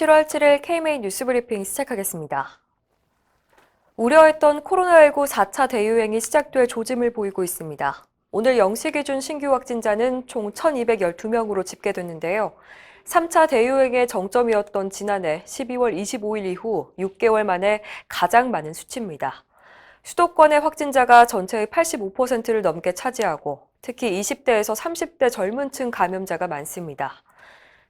7월 7일 KMA 뉴스브리핑 시작하겠습니다. 우려했던 코로나19 4차 대유행이 시작될 조짐을 보이고 있습니다. 오늘 0시 기준 신규 확진자는 총 1,212명으로 집계됐는데요. 3차 대유행의 정점이었던 지난해 12월 25일 이후 6개월 만에 가장 많은 수치입니다. 수도권의 확진자가 전체의 85%를 넘게 차지하고 특히 20대에서 30대 젊은 층 감염자가 많습니다.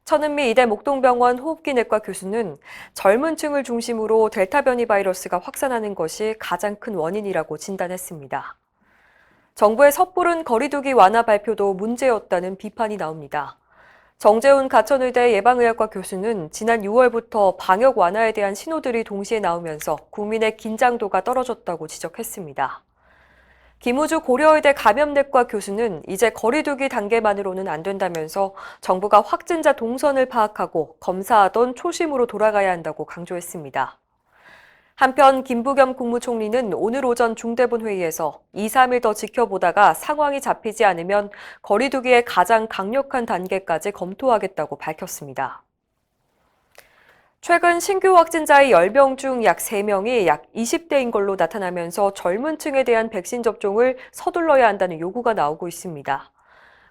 천은미 이대 목동병원 호흡기내과 교수는 젊은 층을 중심으로 델타 변이 바이러스가 확산하는 것이 가장 큰 원인이라고 진단했습니다. 정부의 섣부른 거리두기 완화 발표도 문제였다는 비판이 나옵니다. 정재훈 가천의대 예방의학과 교수는 지난 6월부터 방역 완화에 대한 신호들이 동시에 나오면서 국민의 긴장도가 떨어졌다고 지적했습니다. 김우주 고려의대 감염내과 교수는 이제 거리두기 단계만으로는 안 된다면서 정부가 확진자 동선을 파악하고 검사하던 초심으로 돌아가야 한다고 강조했습니다. 한편 김부겸 국무총리는 오늘 오전 중대본 회의에서 2, 3일 더 지켜보다가 상황이 잡히지 않으면 거리두기의 가장 강력한 단계까지 검토하겠다고 밝혔습니다. 최근 신규 확진자의 10명 중 약 3명이 약 20대인 걸로 나타나면서 젊은 층에 대한 백신 접종을 서둘러야 한다는 요구가 나오고 있습니다.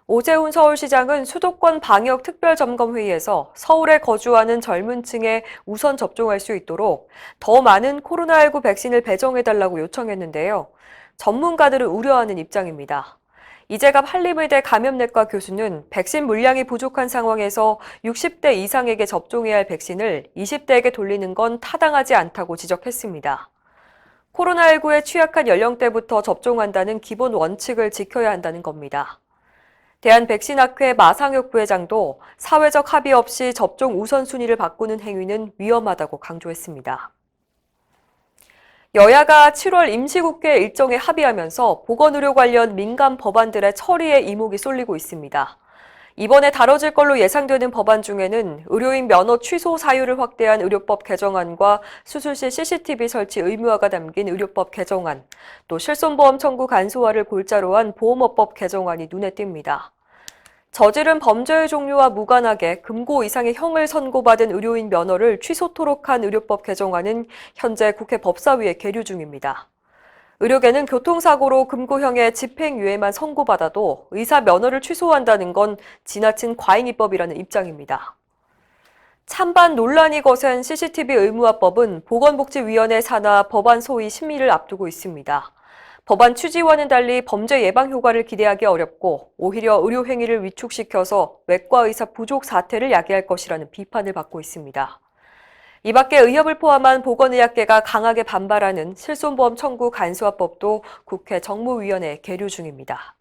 오세훈 서울시장은 수도권 방역 특별점검회의에서 서울에 거주하는 젊은 층에 우선 접종할 수 있도록 더 많은 코로나19 백신을 배정해달라고 요청했는데요. 전문가들은 우려하는 입장입니다. 이재갑 한림의대 감염내과 교수는 백신 물량이 부족한 상황에서 60대 이상에게 접종해야 할 백신을 20대에게 돌리는 건 타당하지 않다고 지적했습니다. 코로나19에 취약한 연령대부터 접종한다는 기본 원칙을 지켜야 한다는 겁니다. 대한백신학회 마상혁 부회장도 사회적 합의 없이 접종 우선순위를 바꾸는 행위는 위험하다고 강조했습니다. 여야가 7월 임시국회 일정에 합의하면서 보건의료 관련 민감 법안들의 처리에 이목이 쏠리고 있습니다. 이번에 다뤄질 걸로 예상되는 법안 중에는 의료인 면허 취소 사유를 확대한 의료법 개정안과 수술실 CCTV 설치 의무화가 담긴 의료법 개정안, 또 실손보험 청구 간소화를 골자로 한 보험업법 개정안이 눈에 띕니다. 저지른 범죄의 종류와 무관하게 금고 이상의 형을 선고받은 의료인 면허를 취소토록 한 의료법 개정안은 현재 국회 법사위에 계류 중입니다. 의료계는 교통사고로 금고형의 집행유예만 선고받아도 의사 면허를 취소한다는 건 지나친 과잉입법이라는 입장입니다. 찬반 논란이 거센 CCTV 의무화법은 보건복지위원회 산하 법안 소위 심의를 앞두고 있습니다. 법안 취지와는 달리 범죄 예방 효과를 기대하기 어렵고 오히려 의료 행위를 위축시켜서 외과 의사 부족 사태를 야기할 것이라는 비판을 받고 있습니다. 이 밖에 의협을 포함한 보건의학계가 강하게 반발하는 실손보험 청구 간소화법도 국회 정무위원회에 계류 중입니다.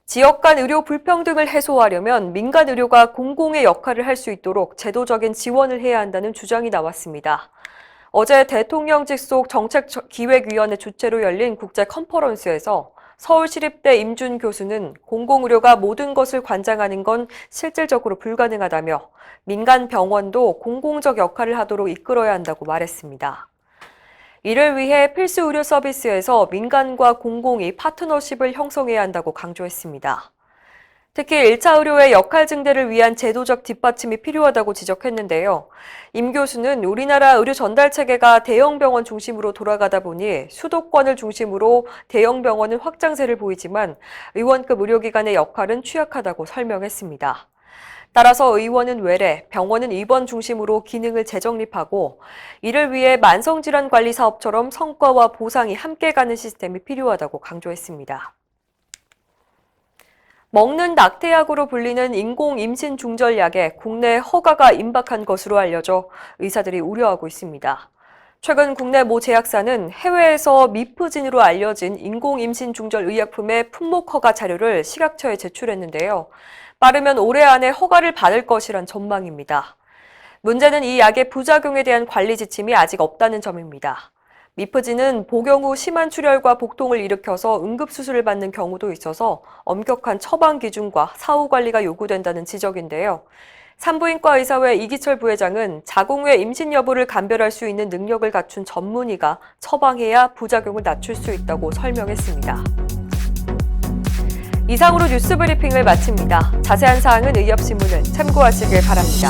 지역 간 의료 불평등을 해소하려면 민간 의료가 공공의 역할을 할 수 있도록 제도적인 지원을 해야 한다는 주장이 나왔습니다. 어제 대통령 직속 정책기획위원회 주최로 열린 국제 컨퍼런스에서 서울시립대 임준 교수는 공공의료가 모든 것을 관장하는 건 실질적으로 불가능하다며 민간 병원도 공공적 역할을 하도록 이끌어야 한다고 말했습니다. 이를 위해 필수 의료 서비스에서 민간과 공공이 파트너십을 형성해야 한다고 강조했습니다. 특히 1차 의료의 역할 증대를 위한 제도적 뒷받침이 필요하다고 지적했는데요. 임 교수는 우리나라 의료 전달 체계가 대형 병원 중심으로 돌아가다 보니 수도권을 중심으로 대형 병원은 확장세를 보이지만 의원급 의료기관의 역할은 취약하다고 설명했습니다. 따라서 의원은 외래, 병원은 입원 중심으로 기능을 재정립하고 이를 위해 만성질환 관리 사업처럼 성과와 보상이 함께 가는 시스템이 필요하다고 강조했습니다. 먹는 낙태약으로 불리는 인공 임신 중절약에 국내 허가가 임박한 것으로 알려져 의사들이 우려하고 있습니다. 최근 국내 모 제약사는 해외에서 미프진으로 알려진 인공 임신 중절 의약품의 품목 허가 자료를 식약처에 제출했는데요. 빠르면 올해 안에 허가를 받을 것이란 전망입니다. 문제는 이 약의 부작용에 대한 관리 지침이 아직 없다는 점입니다. 미프진은 복용 후 심한 출혈과 복통을 일으켜서 응급수술을 받는 경우도 있어서 엄격한 처방 기준과 사후 관리가 요구된다는 지적인데요. 산부인과 의사회 이기철 부회장은 자궁 외 임신 여부를 감별할 수 있는 능력을 갖춘 전문의가 처방해야 부작용을 낮출 수 있다고 설명했습니다. 이상으로 뉴스 브리핑을 마칩니다. 자세한 사항은 의협신문을 참고하시길 바랍니다.